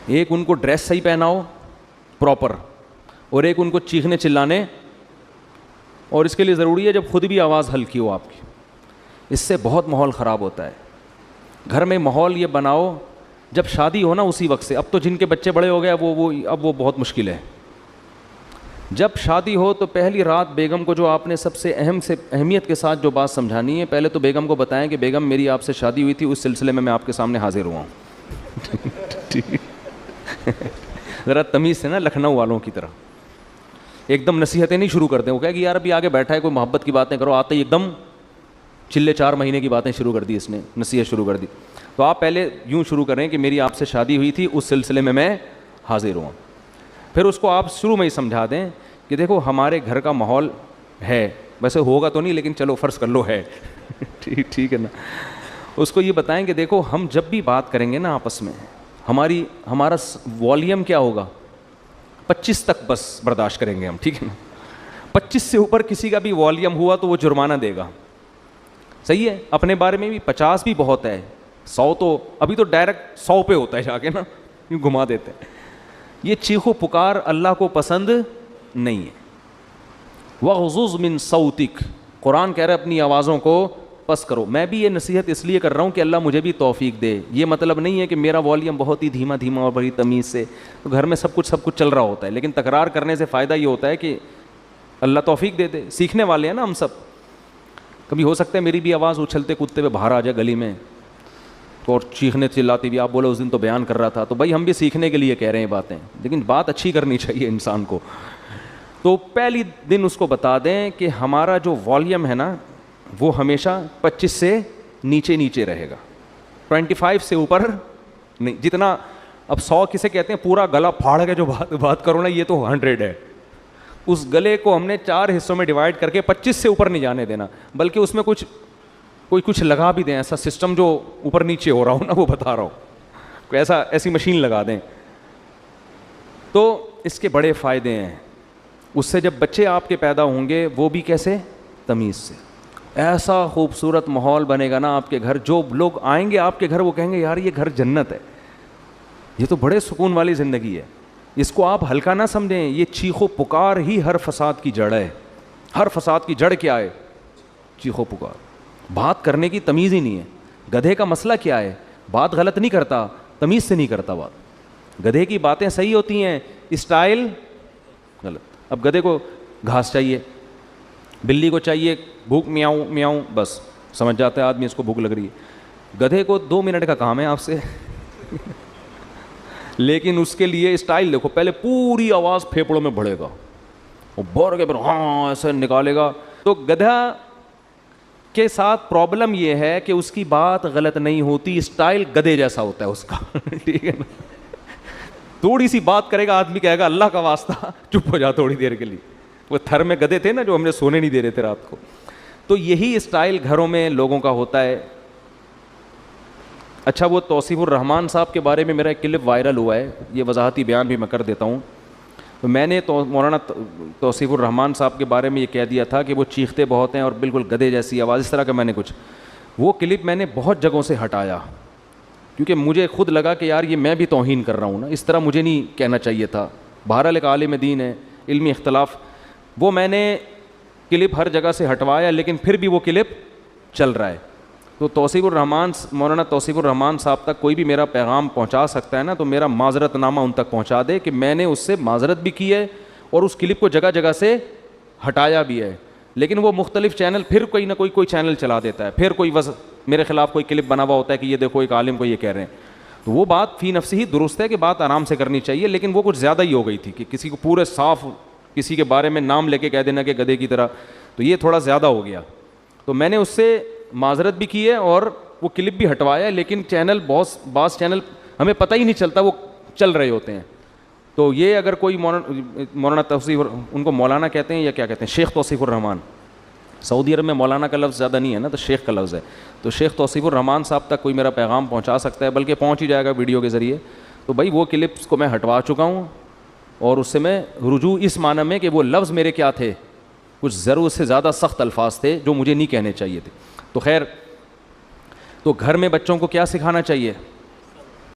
ایک ان کو ڈریس صحیح پہناؤ پراپر, اور ایک ان کو چیخنے چلانے, اور اس کے لیے ضروری ہے جب خود بھی آواز ہلکی ہو آپ کی, اس سے بہت ماحول خراب ہوتا ہے. گھر میں ماحول یہ بناؤ جب شادی ہو نا اسی وقت سے. اب تو جن کے بچے بڑے ہو گئے اب وہ بہت مشکل ہے. جب شادی ہو تو پہلی رات بیگم کو جو آپ نے سب سے اہمیت کے ساتھ جو بات سمجھانی ہے, پہلے تو بیگم کو بتائیں کہ بیگم میری آپ سے شادی ہوئی تھی, اس سلسلے میں آپ کے سامنے حاضر ہوا ہوں. ذرا تمیز سے نا, لکھنؤ والوں کی طرح ایک دم نصیحتیں نہیں شروع کرتے. وہ کہے کہ یار ابھی آگے بیٹھا ہے, کوئی محبت کی باتیں کرو, آتے ہی ایک دم چلے 4 مہینے کی باتیں شروع کر دی, اس نے نصیحت شروع کر دی. تو آپ پہلے یوں شروع کریں کہ میری آپ سے شادی ہوئی تھی, اس سلسلے میں حاضر ہوا. پھر اس کو آپ شروع میں ہی سمجھا دیں کہ دیکھو ہمارے گھر کا ماحول ہے, ویسے ہوگا تو نہیں لیکن چلو فرض کر لو ہے. ٹھیک ہے نا. اس کو یہ بتائیں کہ دیکھو ہم جب بھی بات کریں گے نا آپس میں, ہمارا والیوم کیا ہوگا, 25 تک بس برداشت کریں گے ہم, ٹھیک ہے نا. 25 سے اوپر کسی کا بھی والیوم ہوا تو وہ جرمانہ دے گا. صحیح ہے. اپنے بارے میں بھی 50 بھی بہت ہے, 100 تو ابھی تو ڈائریکٹ 100 پہ ہوتا ہے جا کے نا, یوں گھما دیتے ہیں. یہ چیخو پکار اللہ کو پسند نہیں ہے. وَغْضُضْ مِن صَوْتِكَ, قرآن کہہ رہا ہے اپنی آوازوں کو پس کرو. میں بھی یہ نصیحت اس لیے کر رہا ہوں کہ اللہ مجھے بھی توفیق دے. یہ مطلب نہیں ہے کہ میرا والیوم بہت ہی دھیما اور بڑی تمیز سے, تو گھر میں سب کچھ چل رہا ہوتا ہے, لیکن تکرار کرنے سے فائدہ یہ ہوتا ہے کہ اللہ توفیق دے دے. سیکھنے والے ہیں نا ہم سب. کبھی ہو سکتا ہے میری بھی آواز اچھلتے کودتے ہوئے باہر آ جائے گلی میں اور چیخنے چلاتی بھی, آپ بولے اس دن تو بیان کر رہا تھا, تو بھائی ہم بھی سیکھنے کے لیے کہہ رہے ہیں باتیں, لیکن بات اچھی کرنی چاہیے انسان کو. تو پہلی دن اس کو بتا دیں کہ ہمارا جو والیوم ہے نا وہ ہمیشہ 25 سے نیچے رہے گا, 25 سے اوپر نہیں. جتنا اب 100 کسے کہتے ہیں, پورا گلا پھاڑ کے جو بات کرو نا, یہ تو 100 ہے. اس گلے کو ہم نے 4 حصوں میں ڈیوائڈ کر کے 25 سے اوپر نہیں جانے دینا, بلکہ اس میں کچھ لگا بھی دیں, ایسا سسٹم جو اوپر نیچے ہو رہا ہو نا, وہ بتا رہا ہو, کوئی ایسی مشین لگا دیں. تو اس کے بڑے فائدے ہیں. اس سے جب بچے آپ کے پیدا ہوں گے وہ بھی کیسے, تمیز سے. ایسا خوبصورت ماحول بنے گا نا آپ کے گھر, جو لوگ آئیں گے آپ کے گھر وہ کہیں گے یار یہ گھر جنت ہے, یہ تو بڑے سکون والی زندگی ہے. اس کو آپ ہلکا نہ سمجھیں, یہ چیخو پکار ہی ہر فساد کی جڑ ہے. ہر فساد کی جڑ کیا ہے, چیخو پکار. بات کرنے کی تمیز ہی نہیں ہے. گدھے کا مسئلہ کیا ہے, بات غلط نہیں کرتا, تمیز سے نہیں کرتا بات. گدھے کی باتیں صحیح ہوتی ہیں, اسٹائل غلط. اب گدھے کو گھاس چاہیے, بلی کو چاہیے بھوک میاؤں میاؤں, بس سمجھ جاتا ہے آدمی اس کو بھوک لگ رہی ہے. گدھے کو 2 منٹ کا کام ہے آپ سے, لیکن اس کے لیے اسٹائل دیکھو, پہلے پوری آواز پھیپڑوں میں بڑھے گا, وہ بور کے پھر ہاں ایسے نکالے گا. تو گدھا کے ساتھ پرابلم یہ ہے کہ اس کی بات غلط نہیں ہوتی, اسٹائل گدھے جیسا ہوتا ہے اس کا. ٹھیک ہے نا. تھوڑی سی بات کرے گا آدمی کہے گا اللہ کا واسطہ چپ ہو جا تھوڑی دیر کے لیے. وہ تھر میں گدھے تھے نا جو ہم نے سونے نہیں دے رہے تھے رات کو. تو یہی اسٹائل گھروں میں لوگوں کا ہوتا ہے. اچھا, وہ توصیف الرحمان صاحب کے بارے میں میرا ایک کلپ وائرل ہوا ہے, یہ وضاحتی بیان بھی میں کر دیتا ہوں. تو میں نے مولانا توصیف الرحمان صاحب کے بارے میں یہ کہہ دیا تھا کہ وہ چیختے بہت ہیں اور بالکل گدھے جیسی آواز, اس طرح کا میں نے کچھ. وہ کلپ میں نے بہت جگہوں سے ہٹایا کیونکہ مجھے خود لگا کہ یار یہ میں بھی توہین کر رہا ہوں نا, اس طرح مجھے نہیں کہنا چاہیے تھا. بہرحال ایک عالم دین ہے, علمی اختلاف, وہ میں نے کلپ ہر جگہ سے ہٹوایا, لیکن پھر بھی وہ کلپ چل رہا ہے. تو توصیف الرحمان, مولانا توصیف الرحمان صاحب تک کوئی بھی میرا پیغام پہنچا سکتا ہے نا, تو میرا معذرت نامہ ان تک پہنچا دے کہ میں نے اس سے معذرت بھی کی ہے اور اس کلپ کو جگہ جگہ سے ہٹایا بھی ہے. لیکن وہ مختلف چینل پھر کوئی نہ کوئی چینل چلا دیتا ہے, پھر کوئی میرے خلاف کوئی کلپ بنا ہوا ہوتا ہے کہ یہ دیکھو ایک عالم کو یہ کہہ رہے ہیں. تو وہ بات فی نفسی ہی درست ہے کہ بات آرام سے کرنی چاہیے, لیکن وہ کچھ زیادہ ہی ہو گئی تھی کہ کسی کو پورے صاف کسی کے بارے میں نام لے کے کہہ دینا کہ گدھے کی طرح, تو یہ تھوڑا زیادہ ہو گیا. تو میں نے اس سے معذرت بھی کی ہے اور وہ کلپ بھی ہٹوایا, لیکن چینل بعض چینل ہمیں پتہ ہی نہیں چلتا وہ چل رہے ہوتے ہیں. تو یہ اگر کوئی مولانا توصیف, ان کو مولانا کہتے ہیں یا کیا کہتے ہیں, شیخ توصیف الرحمان, سعودی عرب میں مولانا کا لفظ زیادہ نہیں ہے نا, تو شیخ کا لفظ ہے. تو شیخ توصیف الرحمان صاحب تک کوئی میرا پیغام پہنچا سکتا ہے, بلکہ پہنچ ہی جائے گا ویڈیو کے ذریعے. تو بھائی وہ کلپس کو میں ہٹوا چکا ہوں, اور اس سے میں رجوع اس معنی میں کہ وہ لفظ میرے کیا تھے, کچھ ضرورت سے زیادہ سخت الفاظ تھے جو مجھے نہیں کہنے چاہیے تھے. تو خیر, تو گھر میں بچوں کو کیا سکھانا چاہیے,